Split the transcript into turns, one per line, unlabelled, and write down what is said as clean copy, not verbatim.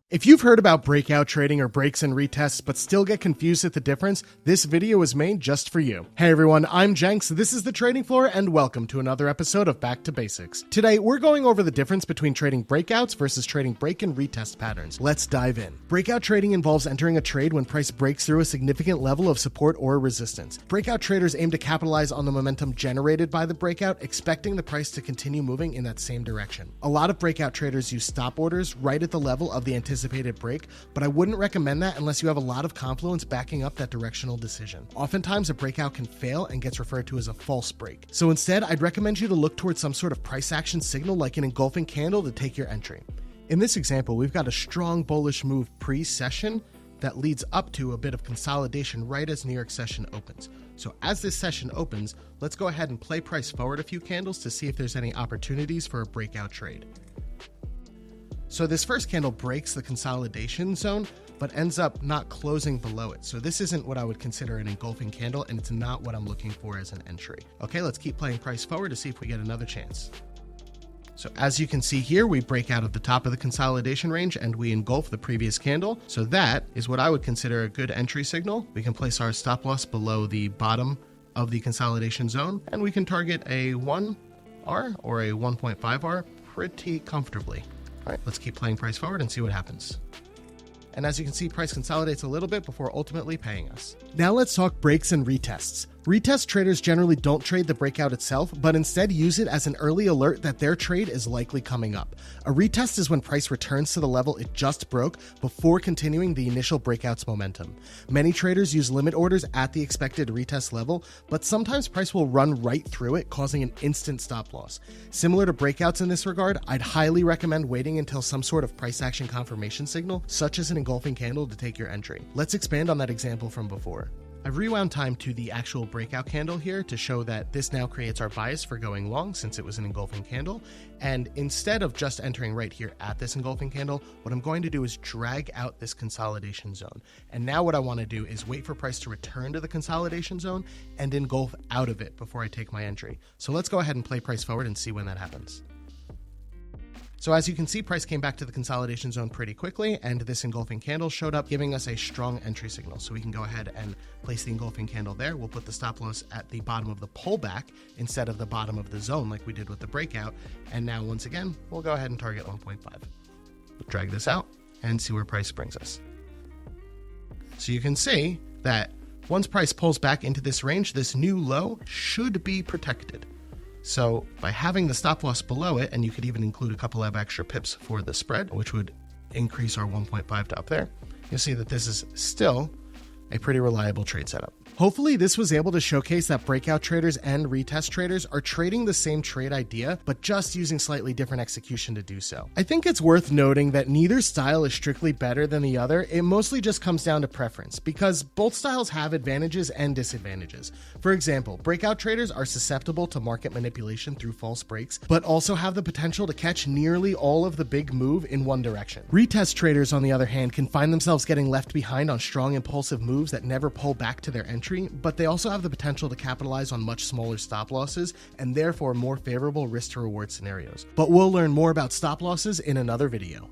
If you've heard about breakout trading or breaks and retests but still get confused at the difference, this video was made just for you. Hey everyone, I'm Jenks, this is the Trading Floor, and welcome to another episode of Back to Basics. Today, we're going over the difference between trading breakouts versus trading break and retest patterns. Let's dive in. Breakout trading involves entering a trade when price breaks through a significant level of support or resistance. Breakout traders aim to capitalize on the momentum generated by the breakout, expecting the price to continue moving in that same direction. A lot of breakout traders use stop orders right at the level of the anticipated break, but I wouldn't recommend that unless you have a lot of confluence backing up that directional decision. Oftentimes, a breakout can fail and gets referred to as a false break. So instead, I'd recommend you to look towards some sort of price action signal like an engulfing candle to take your entry. In this example, we've got a strong bullish move pre-session that leads up to a bit of consolidation right as New York session opens. So as this session opens, let's go ahead and play price forward a few candles to see if there's any opportunities for a breakout trade. So this first candle breaks the consolidation zone, but ends up not closing below it. So this isn't what I would consider an engulfing candle, and it's not what I'm looking for as an entry. Okay, let's keep playing price forward to see if we get another chance. So as you can see here, we break out of the top of the consolidation range and we engulf the previous candle. So that is what I would consider a good entry signal. We can place our stop loss below the bottom of the consolidation zone, and we can target a 1R or a 1.5R pretty comfortably. All right, let's keep playing price forward and see what happens. And as you can see, price consolidates a little bit before ultimately paying us. Now let's talk breaks and retests. Retest traders generally don't trade the breakout itself, but instead use it as an early alert that their trade is likely coming up. A retest is when price returns to the level it just broke before continuing the initial breakout's momentum. Many traders use limit orders at the expected retest level, but sometimes price will run right through it, causing an instant stop loss. Similar to breakouts in this regard, I'd highly recommend waiting until some sort of price action confirmation signal, such as an engulfing candle, to take your entry. Let's expand on that example from before. I've rewound time to the actual breakout candle here to show that this now creates our bias for going long since it was an engulfing candle. And instead of just entering right here at this engulfing candle, what I'm going to do is drag out this consolidation zone. And now what I want to do is wait for price to return to the consolidation zone and engulf out of it before I take my entry. So let's go ahead and play price forward and see when that happens. So as you can see, price came back to the consolidation zone pretty quickly, and this engulfing candle showed up, giving us a strong entry signal. So we can go ahead and place the engulfing candle there. We'll put the stop loss at the bottom of the pullback instead of the bottom of the zone like we did with the breakout. And now once again, we'll go ahead and target 1.5. We'll drag this out and see where price brings us. So you can see that once price pulls back into this range, this new low should be protected. So by having the stop loss below it, and you could even include a couple of extra pips for the spread, which would increase our 1.5 to up there, you'll see that this is still a pretty reliable trade setup. Hopefully this was able to showcase that breakout traders and retest traders are trading the same trade idea, but just using slightly different execution to do so. I think it's worth noting that neither style is strictly better than the other. It mostly just comes down to preference, because both styles have advantages and disadvantages. For example, breakout traders are susceptible to market manipulation through false breaks, but also have the potential to catch nearly all of the big move in one direction. Retest traders, on the other hand, can find themselves getting left behind on strong impulsive moves that never pull back to their entry, but they also have the potential to capitalize on much smaller stop losses and therefore more favorable risk to reward scenarios. But we'll learn more about stop losses in another video.